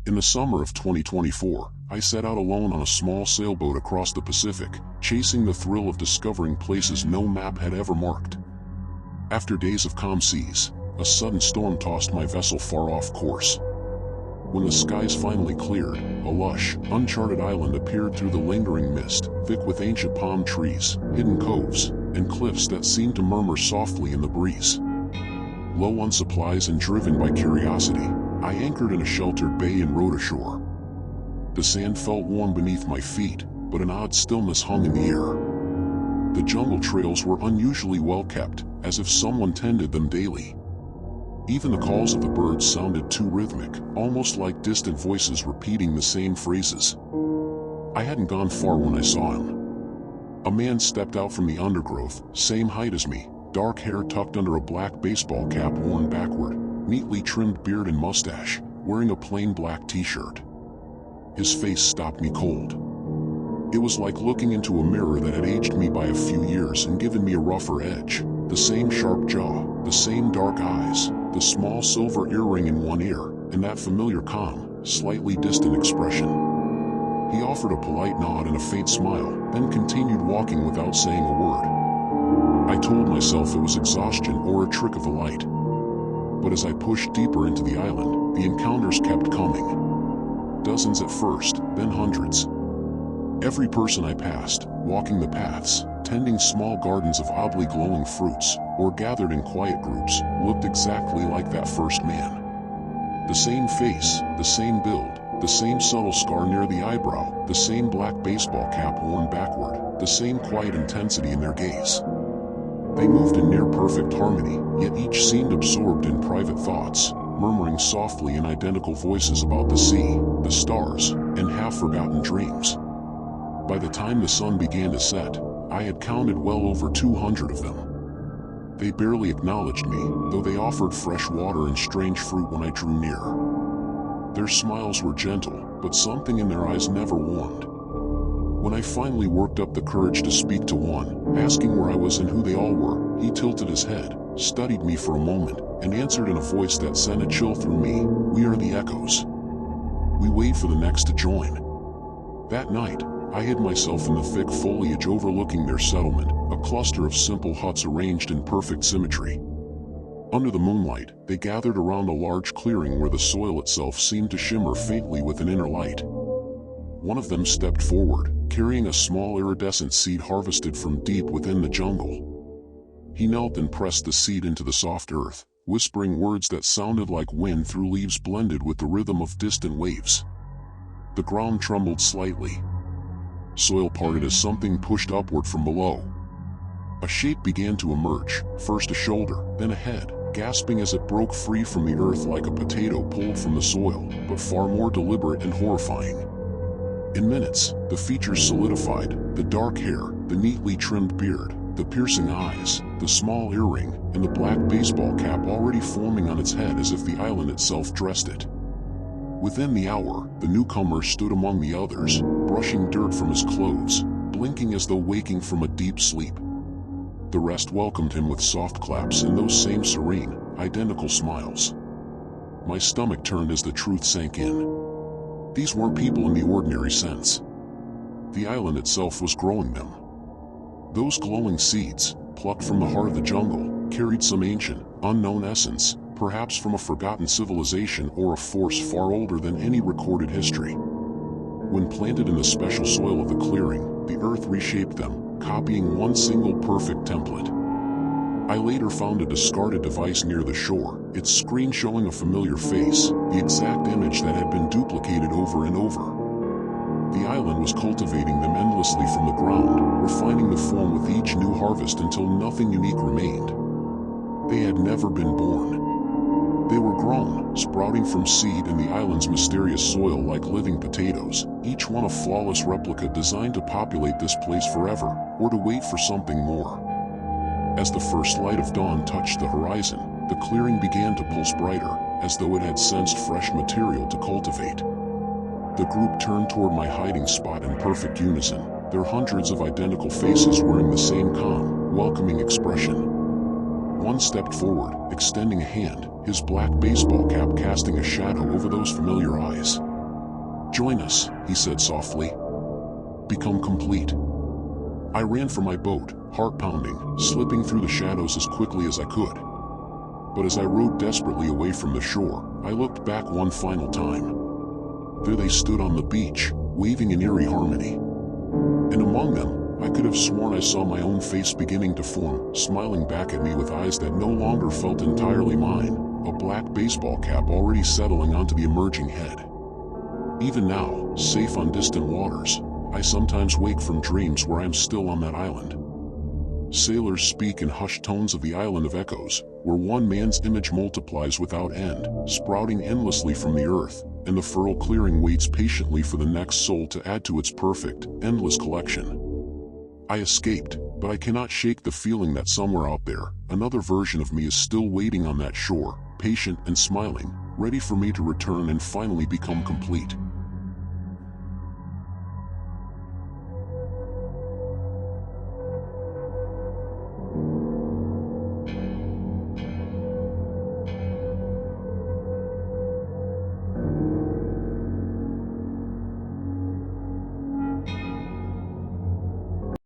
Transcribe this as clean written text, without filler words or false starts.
In the summer of 2024, I set out alone on a small sailboat across the Pacific, chasing the thrill of discovering places no map had ever marked. After days of calm seas, a sudden storm tossed my vessel far off course. When the skies finally cleared, a lush, uncharted island appeared through the lingering mist, thick with ancient palm trees, hidden coves, and cliffs that seemed to murmur softly in the breeze. Low on supplies and driven by curiosity, I anchored in a sheltered bay and rowed ashore. The sand felt warm beneath my feet, but an odd stillness hung in the air. The jungle trails were unusually well kept, as if someone tended them daily. Even the calls of the birds sounded too rhythmic, almost like distant voices repeating the same phrases. I hadn't gone far when I saw him. A man stepped out from the undergrowth, same height as me, dark hair tucked under a black baseball cap worn backward, neatly trimmed beard and mustache, wearing a plain black t-shirt. His face stopped me cold. It was like looking into a mirror that had aged me by a few years and given me a rougher edge. The same sharp jaw, the same dark eyes, the small silver earring in one ear, and that familiar calm, slightly distant expression. He offered a polite nod and a faint smile, then continued walking without saying a word. I told myself it was exhaustion or a trick of the light. But as I pushed deeper into the island, the encounters kept coming. Dozens at first, then hundreds. Every person I passed, walking the paths, tending small gardens of oddly glowing fruits, or gathered in quiet groups, looked exactly like that first man. The same face, the same build, the same subtle scar near the eyebrow, the same black baseball cap worn backward, the same quiet intensity in their gaze. They moved in near-perfect harmony, yet each seemed absorbed in private thoughts, murmuring softly in identical voices about the sea, the stars, and half-forgotten dreams. By the time the sun began to set, I had counted well over 200 of them. They barely acknowledged me, though they offered fresh water and strange fruit when I drew near. Their smiles were gentle, but something in their eyes never warmed. When I finally worked up the courage to speak to one, asking where I was and who they all were, he tilted his head, studied me for a moment, and answered in a voice that sent a chill through me, "We are the echoes. We wait for the next to join." That night, I hid myself in the thick foliage overlooking their settlement, a cluster of simple huts arranged in perfect symmetry. Under the moonlight, they gathered around a large clearing where the soil itself seemed to shimmer faintly with an inner light. One of them stepped forward, carrying a small iridescent seed harvested from deep within the jungle. He knelt and pressed the seed into the soft earth, whispering words that sounded like wind through leaves blended with the rhythm of distant waves. The ground trembled slightly. Soil parted as something pushed upward from below. A shape began to emerge, first a shoulder, then a head, gasping as it broke free from the earth like a potato pulled from the soil, but far more deliberate and horrifying. In minutes, the features solidified, the dark hair, the neatly trimmed beard, the piercing eyes, the small earring, and the black baseball cap already forming on its head as if the island itself dressed it. Within the hour, the newcomer stood among the others, brushing dirt from his clothes, blinking as though waking from a deep sleep. The rest welcomed him with soft claps and those same serene, identical smiles. My stomach turned as the truth sank in. These weren't people in the ordinary sense. The island itself was growing them. Those glowing seeds, plucked from the heart of the jungle, carried some ancient, unknown essence, perhaps from a forgotten civilization or a force far older than any recorded history. When planted in the special soil of the clearing, the earth reshaped them, copying one single perfect template. I later found a discarded device near the shore, its screen showing a familiar face, the exact image that had been duplicated over and over. The island was cultivating them endlessly from the ground, refining the form with each new harvest until nothing unique remained. They had never been born. They were grown, sprouting from seed in the island's mysterious soil like living potatoes, each one a flawless replica designed to populate this place forever, or to wait for something more. As the first light of dawn touched the horizon, the clearing began to pulse brighter, as though it had sensed fresh material to cultivate. The group turned toward my hiding spot in perfect unison, their hundreds of identical faces wearing the same calm, welcoming expression. One stepped forward, extending a hand, his black baseball cap casting a shadow over those familiar eyes. "Join us," he said softly. "Become complete." I ran for my boat, heart pounding, slipping through the shadows as quickly as I could. But as I rowed desperately away from the shore, I looked back one final time. There they stood on the beach, waving in eerie harmony. And among them, I could have sworn I saw my own face beginning to form, smiling back at me with eyes that no longer felt entirely mine, a black baseball cap already settling onto the emerging head. Even now, safe on distant waters, I sometimes wake from dreams where I am still on that island. Sailors speak in hushed tones of the island of echoes, where one man's image multiplies without end, sprouting endlessly from the earth, and the furrow clearing waits patiently for the next soul to add to its perfect, endless collection. I escaped, but I cannot shake the feeling that somewhere out there, another version of me is still waiting on that shore, patient and smiling, ready for me to return and finally become complete.